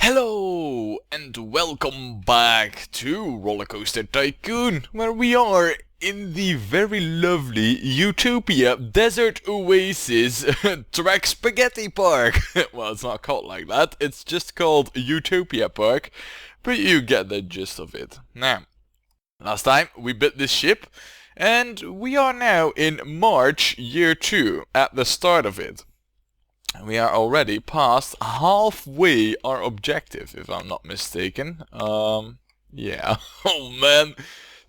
Hello and welcome back to Rollercoaster Tycoon, where we are in the very lovely Utopia Desert Oasis Track Spaghetti Park. Well, it's not called like that, it's just called Utopia Park, but you get the gist of it. Now, last time we built this ship, and we are now in March year 2 at the start of it. We are already past halfway our objective, if I'm not mistaken. Yeah. Oh man.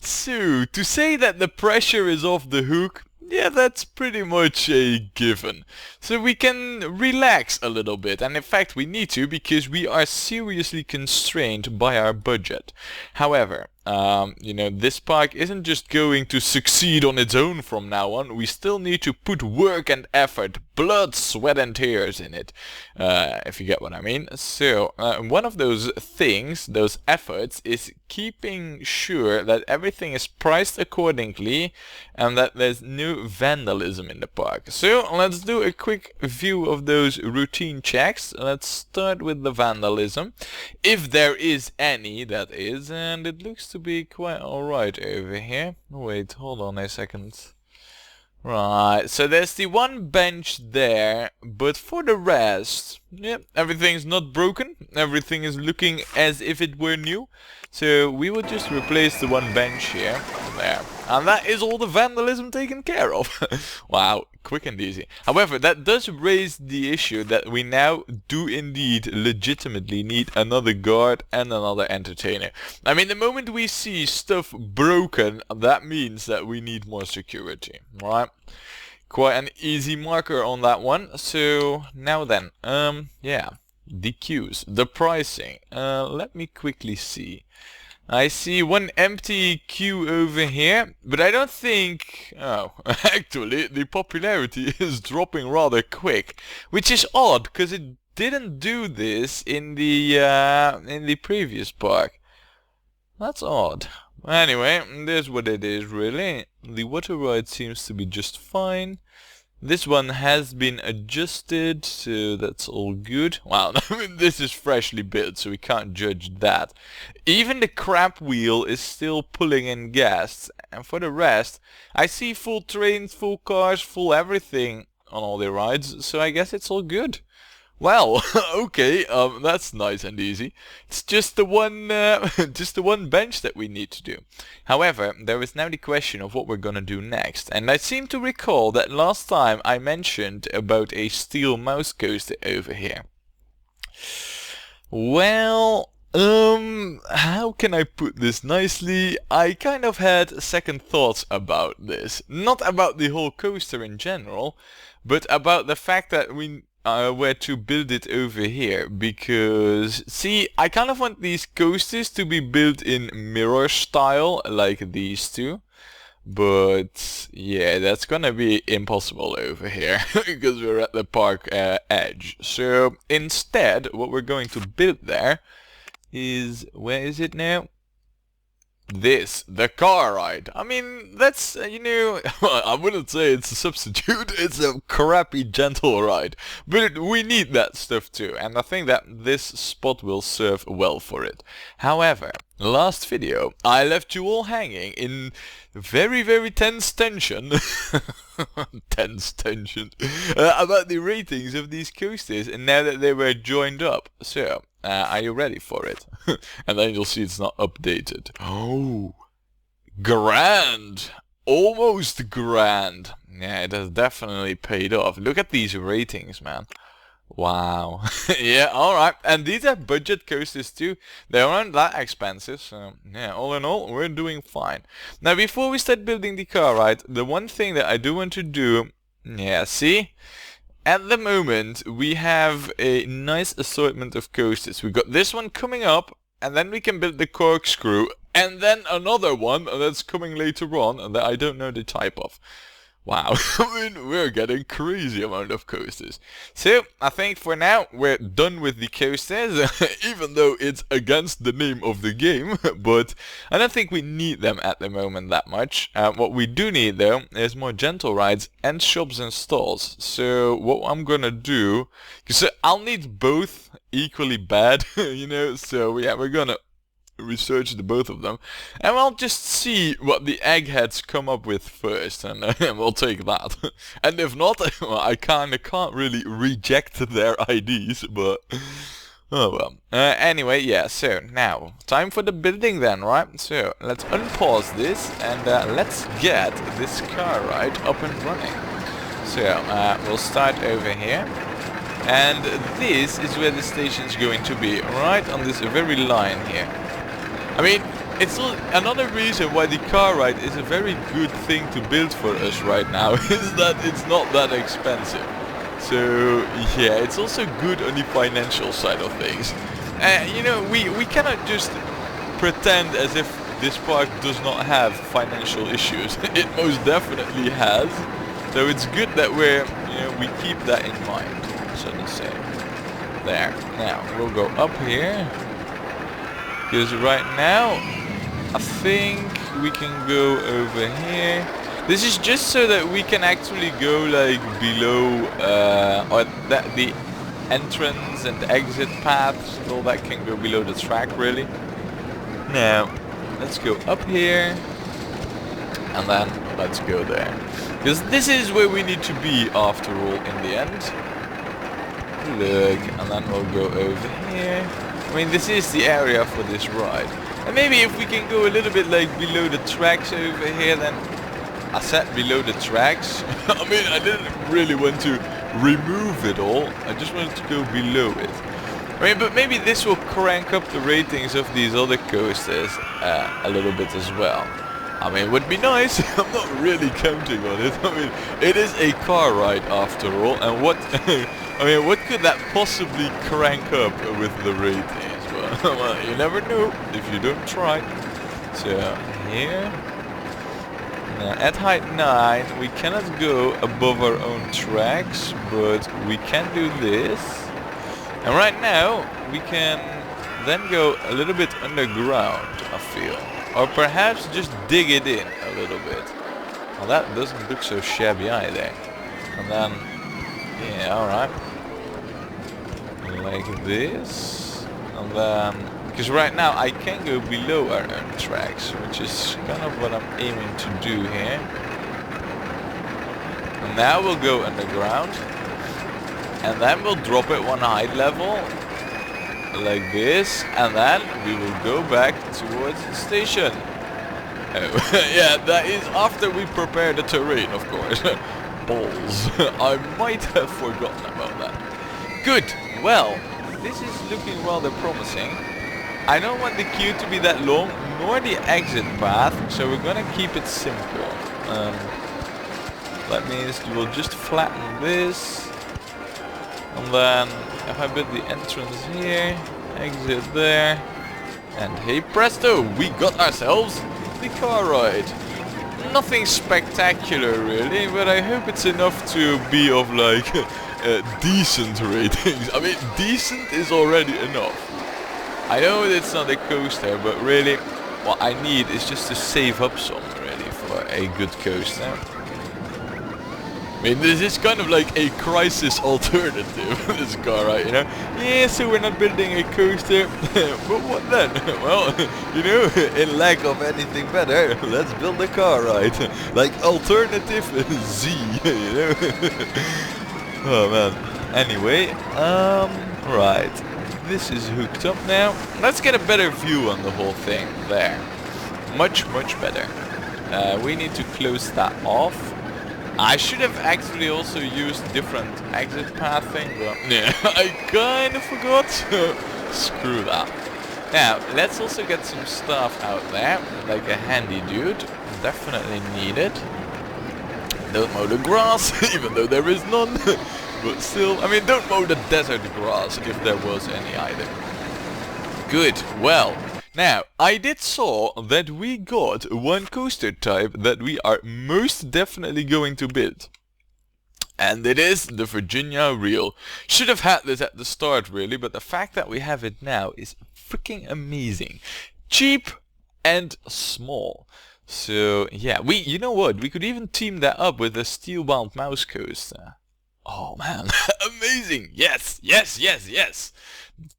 So, to say that the pressure is off the hook, yeah, that's pretty much a given. So we can relax a little bit, and in fact we need to, because we are seriously constrained by our budget. However, this park isn't just going to succeed on its own from now on. We still need to put work and effort, blood, sweat and tears in it, if you get what I mean. So, one of those things, those efforts, is keeping sure that everything is priced accordingly and that there's no vandalism in the park. So, let's do a quick view of those routine checks. Let's start with the vandalism, if there is any, that is, and it looks to be quite alright over here. Wait, hold on a second. Right, so there's the one bench there, but for the rest, yep, everything's not broken. Everything is looking as if it were new. So we will just replace the one bench here, there. And that is all the vandalism taken care of. Wow, quick and easy. However, that does raise the issue that we now do indeed legitimately need another guard and another entertainer. I mean, the moment we see stuff broken, that means that we need more security, right? Quite an easy marker on that one. So, now then, yeah. The queues, the pricing. Let me quickly see. I see one empty queue over here, but I don't think... Oh, actually, the popularity is dropping rather quick, which is odd, because it didn't do this in the previous park. That's odd. Anyway, there's what it is, really. The water ride seems to be just fine. This one has been adjusted, so that's all good. Wow, I mean, this is freshly built, so we can't judge that. Even the crab wheel is still pulling in gas. And for the rest, I see full trains, full cars, full everything on all the rides, so I guess it's all good. Well, okay, that's nice and easy. It's just the one bench that we need to do. However, there is now the question of what we're gonna do next. And I seem to recall that last time I mentioned about a steel mouse coaster over here. Well, how can I put this nicely? I kind of had second thoughts about this. Not about the whole coaster in general, but about the fact that we where to build it over here, because see, I kind of want these coasters to be built in mirror style like these two, but yeah, that's gonna be impossible over here because we're at the park edge. So instead, what we're going to build there is, where is it now? This, the car ride. I mean, that's, I wouldn't say it's a substitute, it's a crappy gentle ride. But we need that stuff too, and I think that this spot will serve well for it. However, last video, I left you all hanging in very, very tense tension. Tense tension. About the ratings of these coasters, and now that they were joined up. So, are you ready for it? And then you'll see it's not updated. Oh, grand! Almost grand. Yeah, it has definitely paid off. Look at these ratings, man. Wow. Yeah, alright. And these are budget coasters too. They aren't that expensive, so yeah, all in all, we're doing fine. Now, before we start building the car ride, the one thing that I do want to do, yeah, see? At the moment, we have a nice assortment of coasters. We've got this one coming up, and then we can build the corkscrew, and then another one that's coming later on, that I don't know the type of. Wow, I mean, we're getting crazy amount of coasters. So, I think for now, we're done with the coasters, even though it's against the name of the game, but I don't think we need them at the moment that much. What we do need, though, is more gentle rides and shops and stalls. So, what I'm gonna do, because I'll need both equally bad, you know, so yeah, we're gonna research the both of them, and we'll just see what the eggheads come up with first, and we'll take that. And if not, well, I can't really reject their IDs, but oh well. Anyway, yeah, so now time for the building then, right? So let's unpause this and let's get this car ride up and running. So we'll start over here. And this is where the station's going to be, right on this very line here. I mean, it's another reason why the car ride is a very good thing to build for us right now, is that it's not that expensive. So, yeah, it's also good on the financial side of things. You know, we cannot just pretend as if this park does not have financial issues. It most definitely has. So it's good that we keep that in mind, so to say. There. Now, we'll go up here. Because right now, I think we can go over here. This is just so that we can actually go like below, or that the entrance and exit paths and all that can go below the track really. Now, let's go up here, and then let's go there. Because this is where we need to be after all in the end. Look, and then we'll go over here. I mean, this is the area for this ride. And maybe if we can go a little bit like below the tracks over here, then I said below the tracks. I mean, I didn't really want to remove it all. I just wanted to go below it. I mean, but maybe this will crank up the ratings of these other coasters a little bit as well. I mean, it would be nice. I'm not really counting on it. I mean, it is a car ride after all, and what I mean, what could that possibly crank up with the ratings? Well, you never know if you don't try. So here, now at height 9, we cannot go above our own tracks, but we can do this. And right now, we can then go a little bit underground, I feel. Or perhaps just dig it in a little bit. Well, that doesn't look so shabby either. And then, yeah, alright. Like this. And then, because right now I can go below our own tracks, which is kind of what I'm aiming to do here. And now we'll go underground. And then we'll drop it one height level. Like this, and then we will go back towards the station. Oh, yeah, that is after we prepare the terrain, of course. Balls. I might have forgotten about that. Good. Well, this is looking rather promising. I don't want the queue to be that long, nor the exit path, so we're gonna keep it simple. That means we'll just flatten this. And then, if I build the entrance here, exit there, and hey presto, we got ourselves the car ride. Nothing spectacular really, but I hope it's enough to be of like decent ratings. I mean, decent is already enough. I know it's not a coaster, but really, what I need is just to save up some really for a good coaster. I mean, this is kind of like a crisis alternative, this car ride, you know? Yeah, so we're not building a coaster, but what then? Well, you know, in lack of anything better, let's build a car ride. Like alternative Z, you know? Oh man. Anyway, right. This is hooked up now. Let's get a better view on the whole thing there. Much, much better. We need to close that off. I should have actually also used different exit path thing, but yeah, I kind of forgot. Screw that. Now, let's also get some stuff out there, like a handy dude. Definitely needed. Don't mow the grass, even though there is none. But still, I mean, don't mow the desert grass, if there was any either. Good. Well, Now, I did saw that we got one coaster type that we are most definitely going to build. And it is the Virginia Reel. Should have had this at the start really, but the fact that we have it now is freaking amazing. Cheap and small. So yeah, you know what, we could even team that up with a steel-bound mouse coaster. Oh man, amazing! Yes, yes, yes, yes!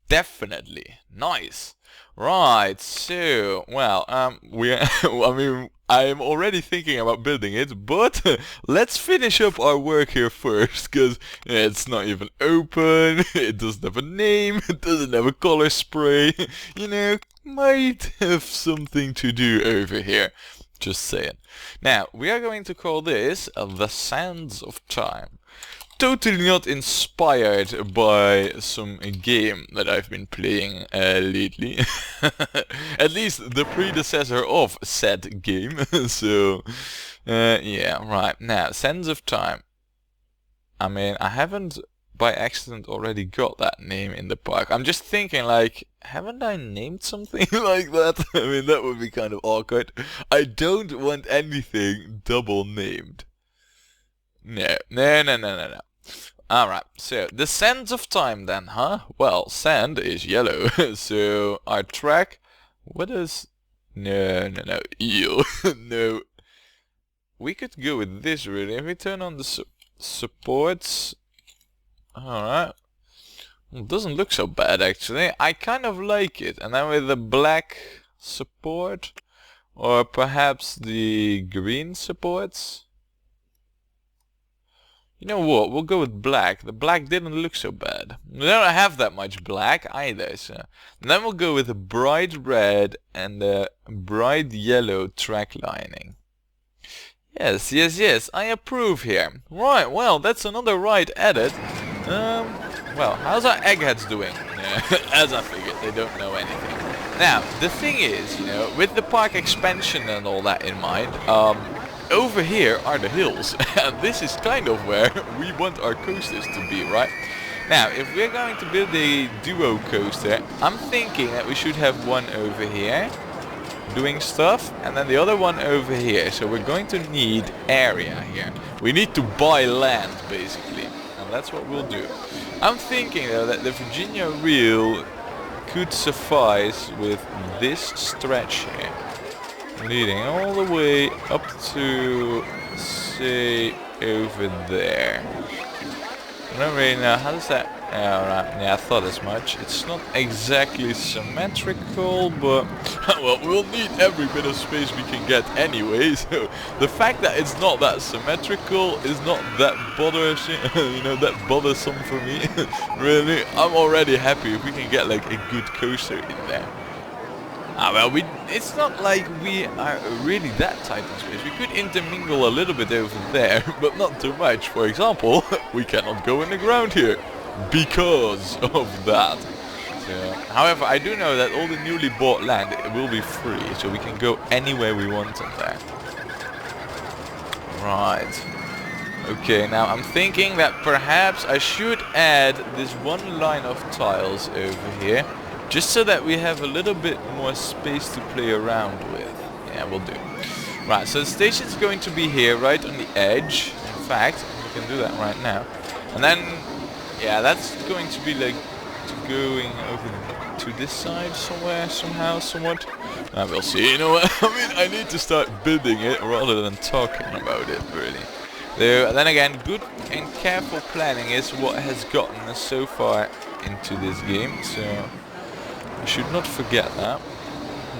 Definitely. Nice. Right, so, well, I mean, I'm already thinking about building it, but let's finish up our work here first, because it's not even open, it doesn't have a name, it doesn't have a color spray, you know, might have something to do over here. Just saying. Now, we are going to call this The Sands of Time. Totally not inspired by some game that I've been playing lately. At least the predecessor of said game. So, yeah, right. Now, Sands of Time. I mean, I haven't by accident already got that name in the park. I'm just thinking, like, haven't I named something like that? I mean, that would be kind of awkward. I don't want anything double named. No. Alright, so the sands of time then, huh? Well, sand is yellow, so our track, what is... No, eel, no. We could go with this really, if we turn on the supports... Alright. It doesn't look so bad actually, I kind of like it. And then with the black support, or perhaps the green supports. You know what, we'll go with black. The black didn't look so bad. We don't have that much black either, so... And then we'll go with a bright red and a bright yellow track lining. Yes, I approve here. Right, well, that's another ride added. Well, how's our eggheads doing? As I figured, they don't know anything. Now, the thing is, you know, with the park expansion and all that in mind, over here are the hills, and this is kind of where we want our coasters to be, right? Now, if we're going to build a duo coaster, I'm thinking that we should have one over here, doing stuff, and then the other one over here. So we're going to need area here. We need to buy land, basically, and that's what we'll do. I'm thinking, though, that the Virginia Reel could suffice with this stretch here. Leading all the way up to, say, over there. I don't really know, how does that... Alright, yeah, I thought as much. It's not exactly symmetrical, but... well, we'll need every bit of space we can get anyway, so... The fact that it's not that symmetrical is not that bothersome, you know, that bothersome for me. Really, I'm already happy if we can get, like, a good coaster in there. Well, it's not like we are really that tight in space. We could intermingle a little bit over there, but not too much. For example, we cannot go in the ground here because of that. So, however, I do know that all the newly bought land will be free, so we can go anywhere we want in there. Right. Okay, now I'm thinking that perhaps I should add this one line of tiles over here. Just so that we have a little bit more space to play around with. Yeah, we'll do. Right, so the station's going to be here, right on the edge. In fact, we can do that right now. And then, yeah, that's going to be like going over to this side somewhere, somehow, somewhat. We'll see. You know what? I mean, I need to start building it rather than talking about it, really. Then again, good and careful planning is what has gotten us so far into this game. So... I should not forget that.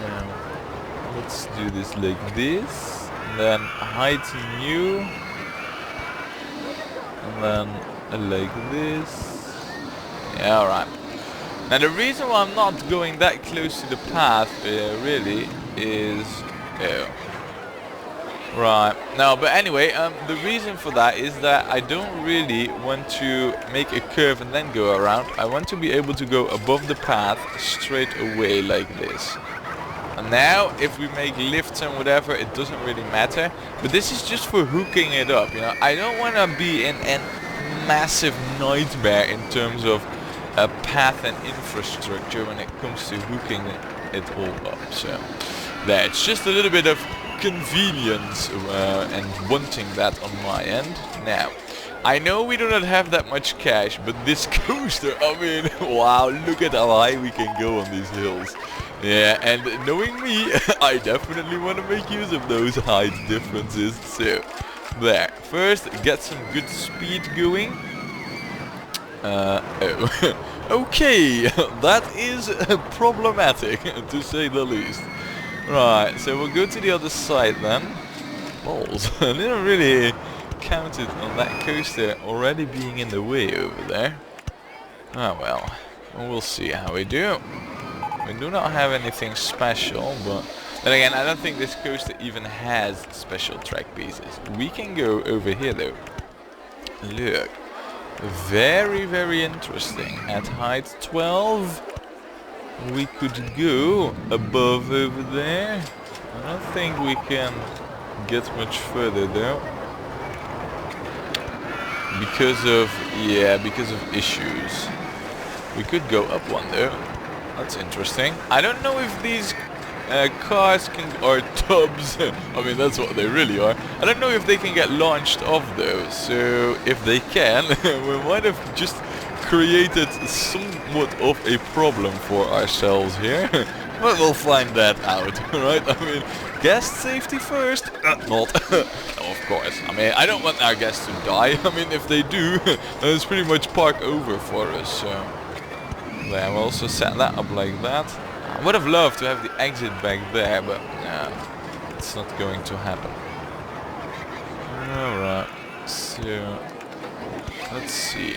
Now, let's do this like this, and then hide new, and then like this. Yeah, alright. Now the reason why I'm not going that close to the path, really, is... Right. No, but anyway, the reason for that is that I don't really want to make a curve and then go around. I want to be able to go above the path straight away like this. And now, if we make lifts and whatever, it doesn't really matter. But this is just for hooking it up, you know. I don't want to be in a massive nightmare in terms of path and infrastructure when it comes to hooking it all up. So there, it's just a little bit of convenience and wanting that on my end. Now, I know we do not have that much cash, but this coaster, I mean, wow, look at how high we can go on these hills. Yeah, and knowing me, I definitely want to make use of those height differences. So, there. First, get some good speed going. Okay, that is problematic, to say the least. Right, so we'll go to the other side then. Balls, I didn't really counted on that coaster already being in the way over there. Ah well, we'll see how we do. We do not have anything special, but then again, I don't think this coaster even has special track pieces. We can go over here though. Look, very, very interesting. At height 12, we could go above over there. I don't think we can get much further though. Because of issues. We could go up one though. That's interesting. I don't know if these cars can, or tubs, I mean that's what they really are. I don't know if they can get launched off though. So if they can, we might have just created somewhat of a problem for ourselves here. But we'll find that out, right? I mean, guest safety first. Not. Of course. I mean, I don't want our guests to die. I mean, if they do, then it's pretty much park over for us. So, there, we'll also set that up like that. I would have loved to have the exit back there, but it's not going to happen. Alright, so let's see.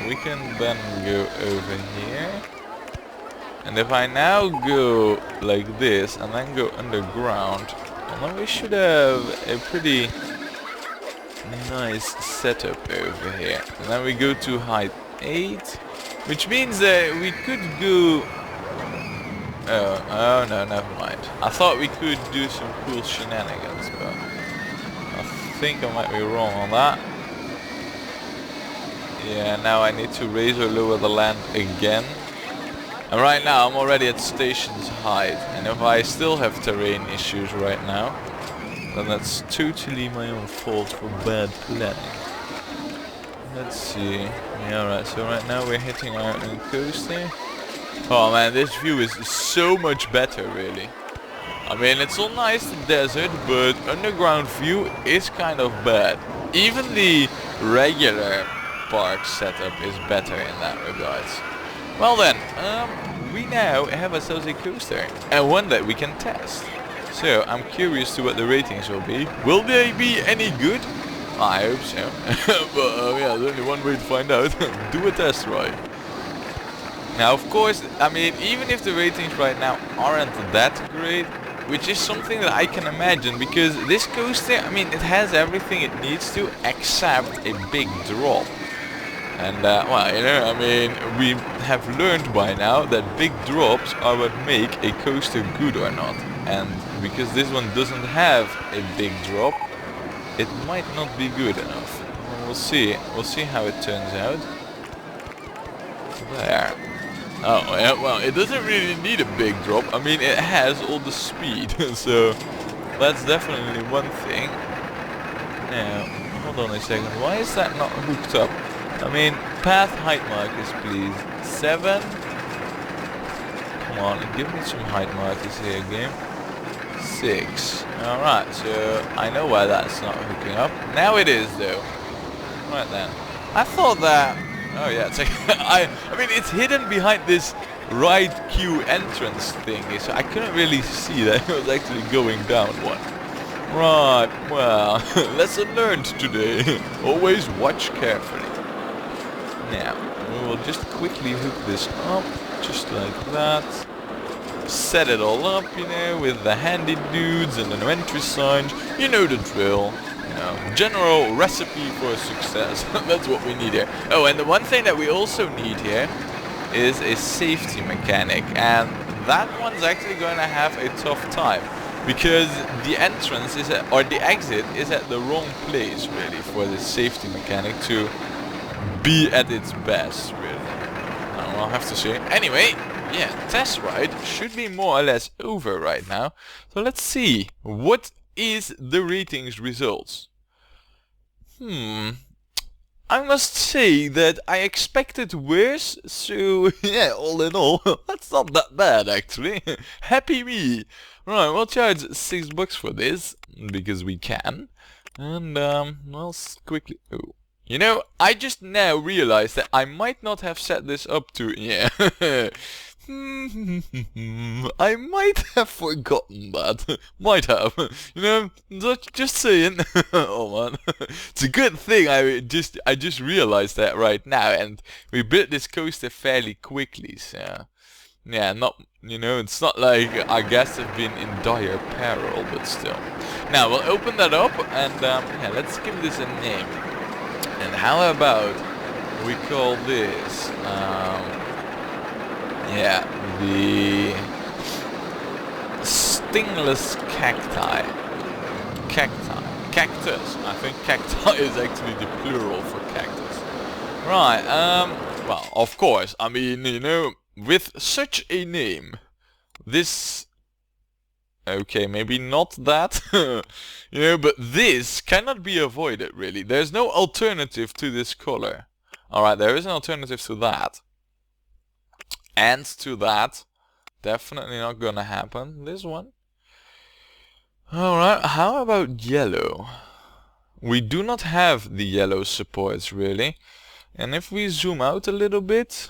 We can then go over here. And if I now go like this and then go underground, well, then we should have a pretty nice setup over here. And then we go to height 8, which means that we could go... Oh no, never mind. I thought we could do some cool shenanigans, but I think I might be wrong on that. Yeah, now I need to raise or lower the land again. And right now I'm already at station's height, and if I still have terrain issues right now, then that's totally my own fault for bad planning. Let's see. Yeah, alright, so right now we're hitting our own coaster. Oh man, this view is so much better really. I mean, it's all nice in desert, but underground view is kind of bad. Even the regular park setup is better in that regards. Well then, we now have ourselves a coaster, and one that we can test. So, I'm curious to what the ratings will be. Will they be any good? I hope so. But yeah, there's only one way to find out. Do a test ride. Now, of course, I mean, even if the ratings right now aren't that great, which is something that I can imagine, because this coaster, I mean, it has everything it needs to, except a big drop. And, well, you know, I mean, we have learned by now that big drops are what make a coaster good or not. And because this one doesn't have a big drop, it might not be good enough. We'll see. We'll see how it turns out. There. Oh, yeah, well, it doesn't really need a big drop. I mean, it has all the speed, so that's definitely one thing. Now, hold on a second. Why is that not hooked up? I mean, path height markers, please. 7. Come on, give me some height markers here, game. 6. Alright, so I know why that's not hooking up. Now it is, though. Right then. I thought that... Oh yeah, it's like... I mean, it's hidden behind this right queue entrance thingy, so I couldn't really see that it was actually going down one. Right, well, lesson learned today. Always watch carefully. Now, we will just quickly hook this up, just like that. Set it all up, you know, with the handy dudes and the no entry signs. You know the drill. You know, general recipe for success. That's what we need here. Oh, and the one thing that we also need here is a safety mechanic. And that one's actually going to have a tough time. Because the entrance is at, or the exit is at the wrong place, really, for the safety mechanic to be at its best, really. I'll have to see. Anyway, yeah, test ride should be more or less over right now. So let's see, what is the ratings results? I must say that I expected worse, so yeah, all in all, that's not that bad actually. Happy me! Right, we'll charge $6 for this, because we can. And, well, quickly... Oh. You know, I just now realized that I might not have set this up to... Yeah. I might have forgotten that. Might have. You know, just saying. Oh man. It's a good thing I just realized that right now, and we built this coaster fairly quickly, so... Yeah, it's not like our guests have been in dire peril, but still. Now, we'll open that up, and yeah, let's give this a name. And how about we call this, yeah, the stingless cacti. Cactus. I think cacti is actually the plural for cactus. Right, well, of course, I mean, with such a name, this... Okay, maybe not that, but this cannot be avoided, really. There's no alternative to this color. Alright, there is an alternative to that. And to that. Definitely not gonna happen. This one. Alright, how about yellow? We do not have the yellow supports, really. And if we zoom out a little bit...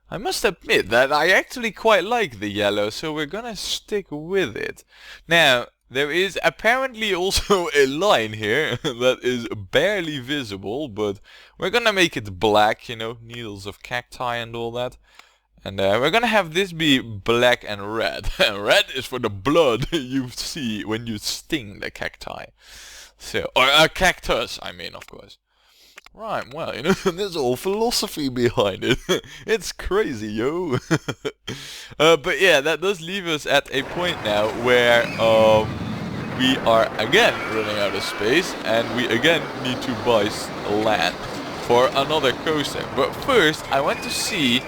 I must admit that I actually quite like the yellow, so we're gonna stick with it. Now, there is apparently also a line here that is barely visible, but we're gonna make it black, needles of cacti and all that. And we're gonna have this be black and red. Red is for the blood you see when you sting the cacti. So, or a cactus, I mean, of course. Right, well, there's all philosophy behind it. It's crazy, yo. But yeah, that does leave us at a point now where we are again running out of space, and we again need to buy land for another coaster. But first, I want to see...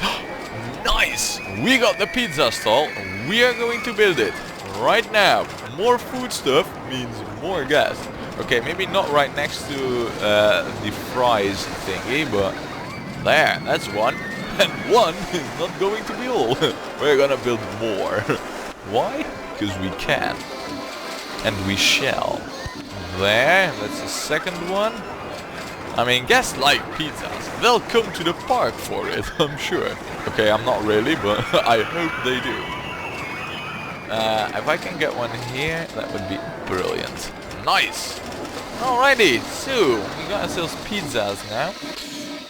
Nice! We got the pizza stall. We are going to build it right now. More food stuff means more gas. Okay, maybe not right next to the fries thingy, but there, that's one. And one is not going to be all. We're gonna build more. Why? Because we can. And we shall. There, that's the second one. I mean, guests like pizzas. They'll come to the park for it, I'm sure. Okay, I'm not really, but I hope they do. If I can get one here, that would be brilliant. Nice! Alrighty, so we got ourselves pizzas now.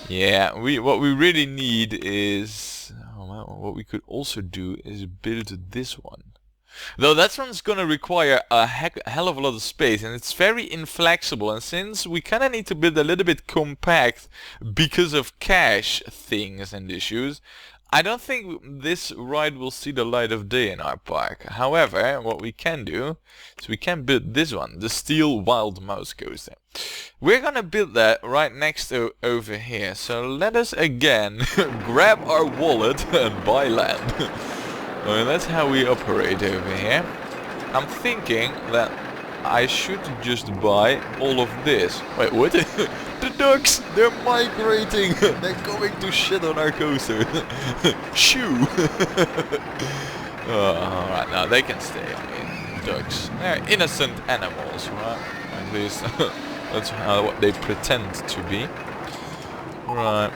Yeah, what we really need is... Oh, well, what we could also do is build this one. Though that one's gonna require a hell of a lot of space, and it's very inflexible, and since we kinda need to build a little bit compact because of cache things and issues, I don't think this ride will see the light of day in our park. However, what we can do is we can build this one, the Steel Wild Mouse Coaster. We're gonna build that right next to over here. So let us again grab our wallet and buy land. Well, that's how we operate over here. I'm thinking that I should just buy all of this. Wait, what? The ducks! They're migrating! They're going to shit on our coaster. Shoo! Alright, now they can stay. I mean, ducks. They're innocent animals, right? At least that's what they pretend to be. Right.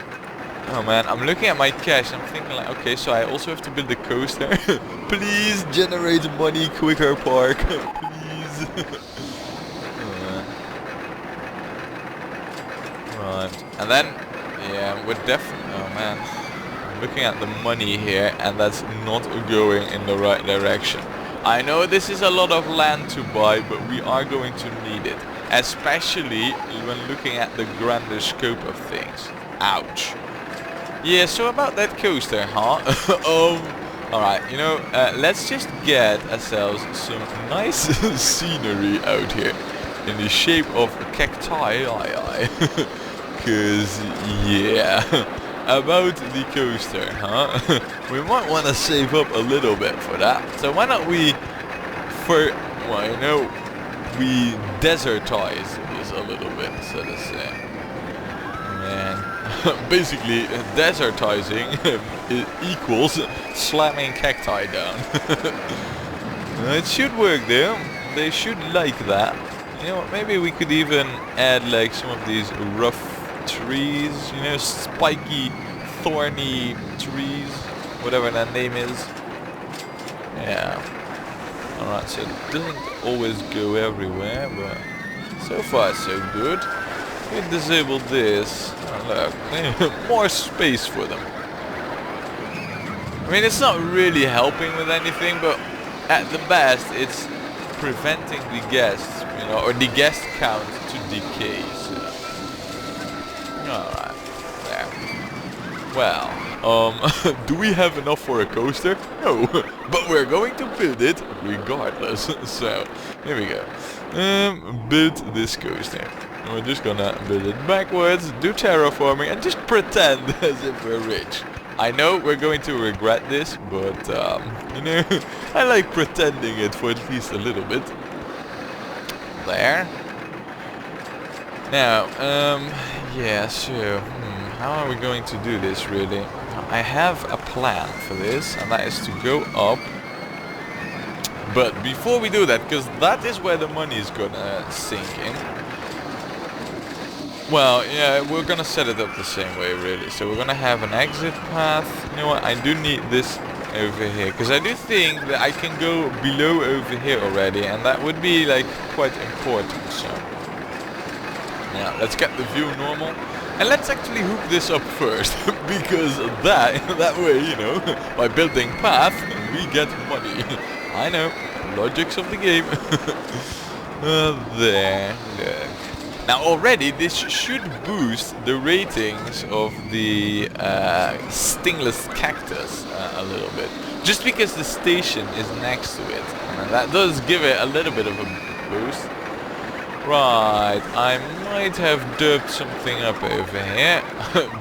Oh man, I'm looking at my cash and I'm thinking like, okay, so I also have to build a coaster. Please generate money quicker, park. Please. Right. And then, yeah, we're definitely... Oh man. I'm looking at the money here and that's not going in the right direction. I know this is a lot of land to buy, but we are going to need it. Especially when looking at the grander scope of things. Ouch. Yeah, so about that coaster, huh? Alright, let's just get ourselves some nice scenery out here. In the shape of cacti. Cause, yeah. about the coaster, huh? We might want to save up a little bit for that. So why not we, well, you know, we desertize this a little bit, so to say. Man, basically, desertizing equals slamming cacti down. It should work though. They should like that. You know what, maybe we could even add like some of these rough trees, you know, spiky, thorny trees, whatever that name is. Yeah. Alright, so it doesn't always go everywhere, but so far so good. We disable this. Oh, look, more space for them. I mean, it's not really helping with anything, but at the best, it's preventing the guests, you know, or the guest count to decay. So. Alright, there. Well, do we have enough for a coaster? No, but we're going to build it regardless. So, here we go. Build this coaster. We're just gonna build it backwards, do terraforming, and just pretend as if we're rich. I know we're going to regret this, but, you know, I like pretending it for at least a little bit. There. Now, yeah, so, how are we going to do this, really? I have a plan for this, and that is to go up. But before we do that, because that is where the money is gonna sink in. Well, yeah, we're gonna set it up the same way, really. So we're gonna have an exit path. You know what, I do need this over here, because I do think that I can go below over here already, and that would be, like, quite important, so. Now, let's get the view normal. And let's actually hook this up first, because that way, you know, by building path, we get money. I know, logics of the game. There, look. Now already this should boost the ratings of the stingless cactus a little bit. Just because the station is next to it. And that does give it a little bit of a boost. Right, I might have derped something up over here.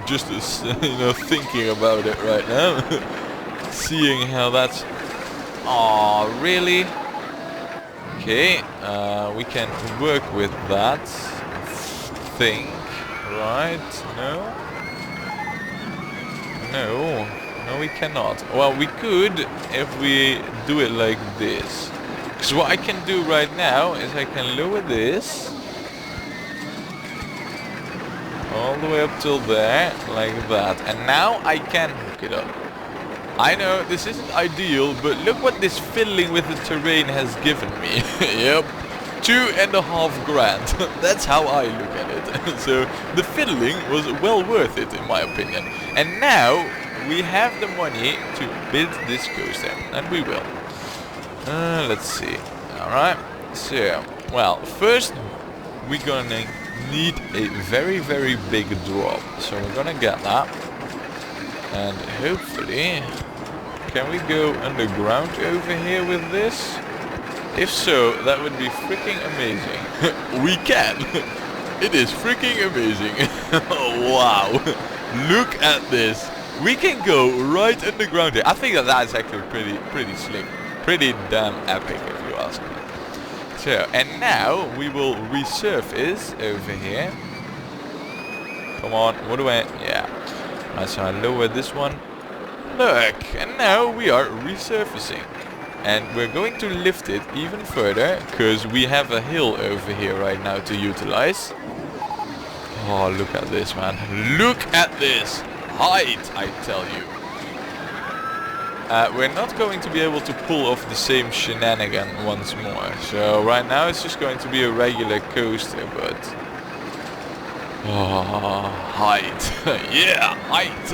Just as, you know, thinking about it right now. Seeing how that's... Aw, really? Okay, we can work with that. Think, right? No, we cannot. Well, we could if we do it like this. Because what I can do right now is I can lower this all the way up till there, like that. And now I can hook it up. I know this isn't ideal, but look what this fiddling with the terrain has given me. Yep. 2.5 grand. That's how I look at it. So the fiddling was well worth it in my opinion. And now we have the money to build this coaster, and we will. Let's see. Alright. So, well, first we're gonna need a very, very big drop. So we're gonna get that. And hopefully, can we go underground over here with this? If so, that would be freaking amazing. We can! It is freaking amazing. Oh, wow. Look at this. We can go right underground here. I think that is actually pretty slick. Pretty damn epic, if you ask me. So, and now we will resurface over here. Come on, what do I... Yeah. Right, so I lower this one. Look, and now we are resurfacing. And we're going to lift it even further, because we have a hill over here right now to utilize. Oh, look at this, man. Look at this height, I tell you. We're not going to be able to pull off the same shenanigan once more. So right now it's just going to be a regular coaster, but... Oh, height. Yeah, height.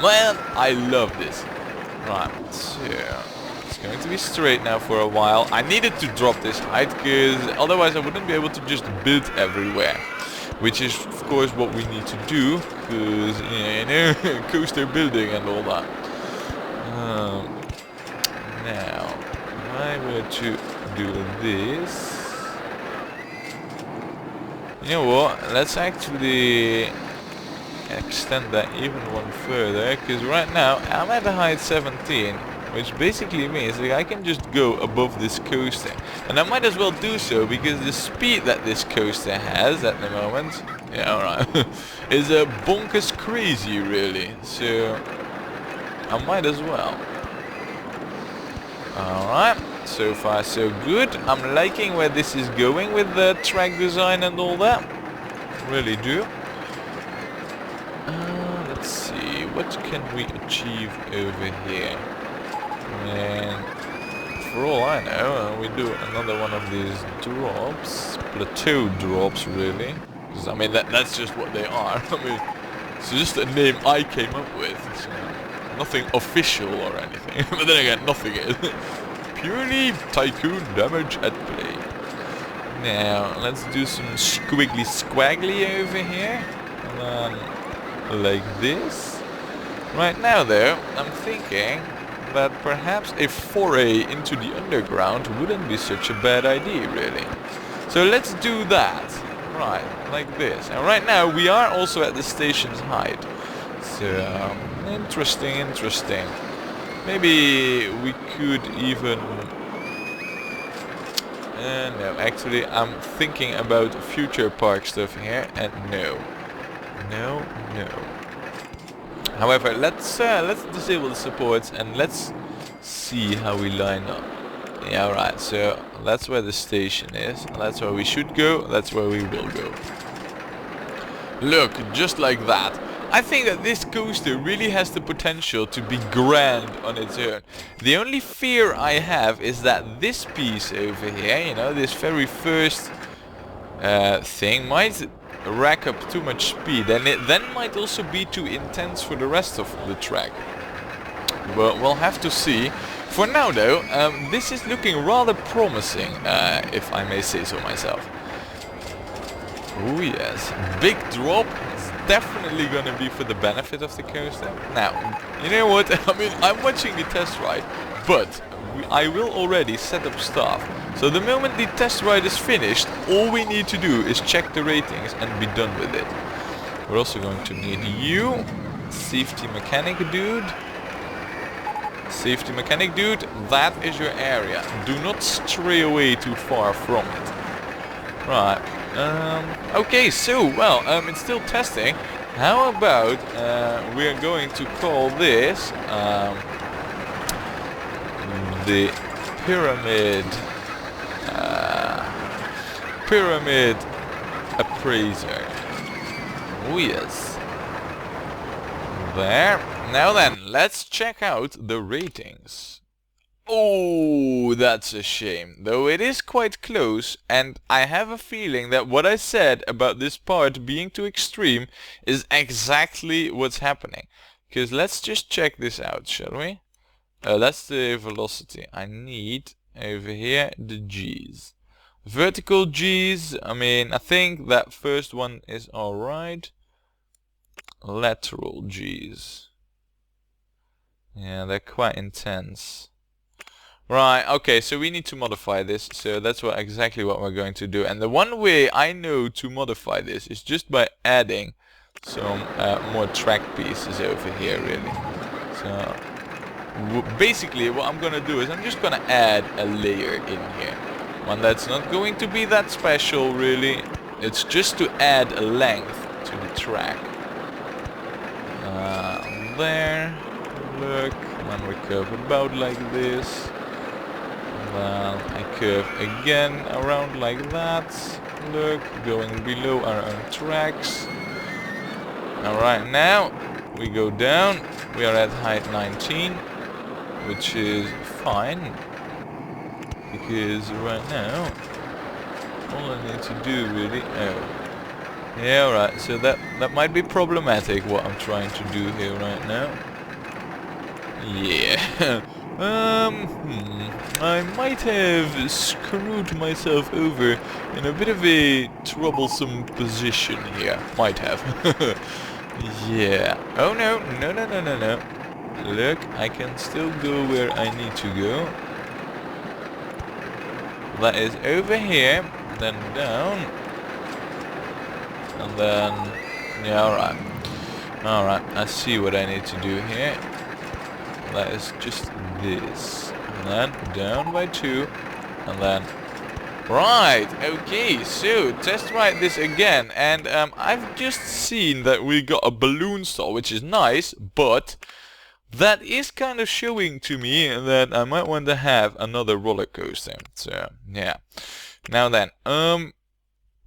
Man, I love this. Right, so... It's going to be straight now for a while. I needed to drop this height, because otherwise I wouldn't be able to just build everywhere. Which is, of course, what we need to do, because, you know, coaster building and all that. Now, if I were to do this... You know what, let's actually extend that even one further, because right now I'm at a height 17, which basically means that I can just go above this coaster. And I might as well do so, because the speed that this coaster has at the moment, yeah, alright, is bonkers crazy, really. So I might as well. Alright, so far so good. I'm liking where this is going with the track design and all that. Really do. Let's see, what can we achieve over here? And for all I know, we do another one of these drops, plateau drops, really. Because I mean, that's just what they are. I mean, it's just a name I came up with. It's, nothing official or anything. But then again, nothing is. Purely tycoon damage at play. Now, let's do some squiggly squaggly over here. And then, like this. Right now, though, I'm thinking that perhaps a foray into the underground wouldn't be such a bad idea, really. So let's do that. Right, like this. And right now, we are also at the station's height. So, interesting, interesting. Maybe we could even... no, actually, I'm thinking about future park stuff here, and no. No, no. However, let's disable the supports and let's see how we line up. Yeah, alright, so that's where the station is. That's where we should go, that's where we will go. Look, just like that. I think that this coaster really has the potential to be grand on its own. The only fear I have is that this piece over here, you know, this very first thing might rack up too much speed, and it then might also be too intense for the rest of the track. But we'll have to see. For now though, this is looking rather promising, if I may say so myself. Oh yes, big drop. Definitely gonna be for the benefit of the coaster. Now, you know what? I mean, I'm watching the test ride, but I will already set up stuff. So the moment the test ride is finished, all we need to do is check the ratings and be done with it. We're also going to need you, safety mechanic dude. Safety mechanic dude, that is your area. Do not stray away too far from it. Right. Okay, so, well, it's still testing. How about we're going to call this the pyramid appraiser. Oh yes. There. Now then, let's check out the ratings. Oh, that's a shame, though it is quite close, and I have a feeling that what I said about this part being too extreme is exactly what's happening. Because let's just check this out, shall we? That's the velocity. I need, over here, the G's. Vertical G's, I mean, I think that first one is alright. Lateral G's. Yeah, they're quite intense. Right, okay, so we need to modify this, so that's exactly what we're going to do. And the one way I know to modify this is just by adding some more track pieces over here, really. So, basically what I'm gonna do is I'm just gonna add a layer in here. One that's not going to be that special, really. It's just to add a length to the track. There, look, and then we curve about like this. Then I curve again around like that. Look, going below our own tracks. Alright, now we go down. We are at height 19, which is fine. Because right now, all I need to do really... Oh. Yeah, alright, so that might be problematic what I'm trying to do here right now. Yeah. I might have screwed myself over in a bit of a troublesome position here. Might have. Yeah. Oh no, no, no, no, no, no. Look, I can still go where I need to go. That is over here, then down. And then... Yeah, alright. Alright, I see what I need to do here. That is just this. And then down by 2. And then... Right, okay, so test ride this again. And I've just seen that we got a balloon stall, which is nice, but... that is kind of showing to me that I might want to have another roller coaster. So, yeah. Now then,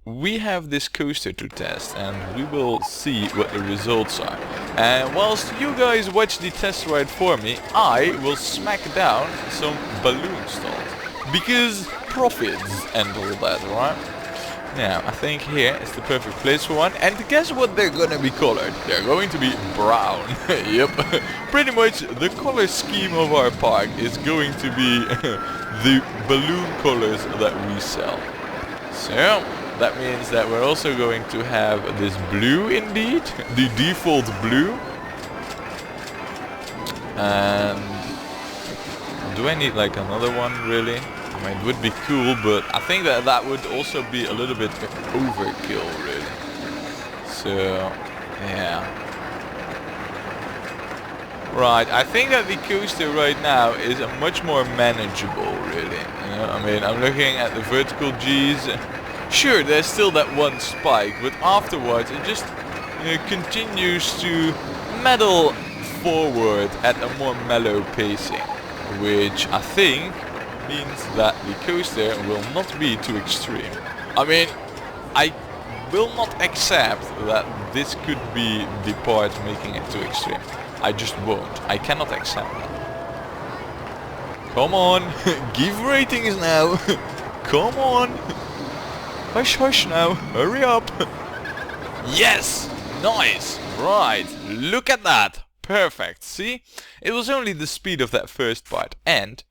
we have this coaster to test and we will see what the results are. And whilst you guys watch the test ride for me, I will smack down some balloon stalls. Because profits and all that, right? Now, I think here is the perfect place for one. And guess what they're gonna be colored? They're going to be brown. Yep. Pretty much the color scheme of our park is going to be the balloon colors that we sell. So, that means that we're also going to have this blue indeed. The default blue. And do I need like another one really? I mean, it would be cool, but I think that that would also be a little bit overkill, really. So, yeah. Right, I think that the coaster right now is a much more manageable, really. You know, I mean, I'm looking at the vertical G's. Sure, there's still that one spike, but afterwards it just, you know, continues to pedal forward at a more mellow pacing, which I think means that the coaster will not be too extreme. I mean, I will not accept that this could be the part making it too extreme. I just won't. I cannot accept that. Come on, give ratings now. Come on. Hush hush now, hurry up. Yes, nice. Right, look at that. Perfect, see? It was only the speed of that first part, and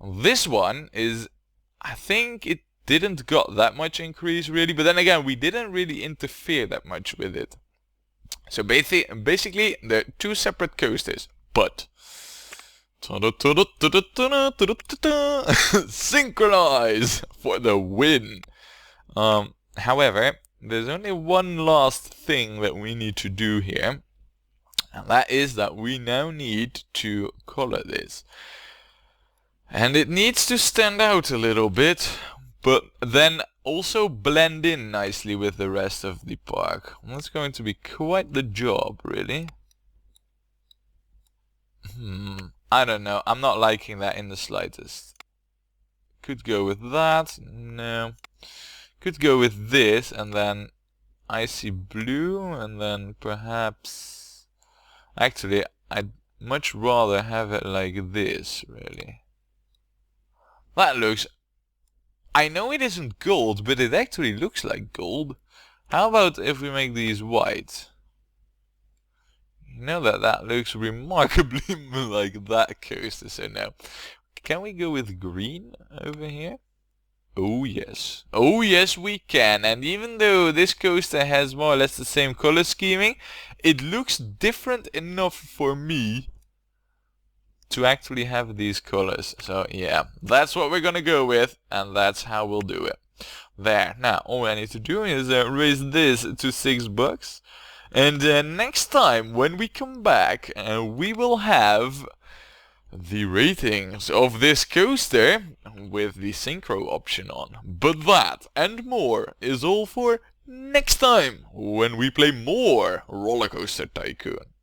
this one is, I think it didn't got that much increase really, but then again we didn't really interfere that much with it. So basically they're two separate coasters, but synchronize for the win. However, there's only one last thing that we need to do here, and that is that we now need to color this. And it needs to stand out a little bit, but then also blend in nicely with the rest of the park. That's going to be quite the job, really. I don't know. I'm not liking that in the slightest. Could go with that. No. Could go with this, and then icy blue, and then perhaps... Actually, I'd much rather have it like this, really. That looks... I know it isn't gold, but it actually looks like gold. How about if we make these white? You know that looks remarkably like that coaster, so no. Can we go with green over here? Oh yes. Oh yes we can. And even though this coaster has more or less the same color scheming, it looks different enough for me to actually have these colors. So yeah, that's what we're gonna go with, and that's how we'll do it. There. Now all I need to do is raise this to $6, and next time when we come back, we will have the ratings of this coaster with the synchro option on. But that and more is all for next time when we play more Rollercoaster Tycoon.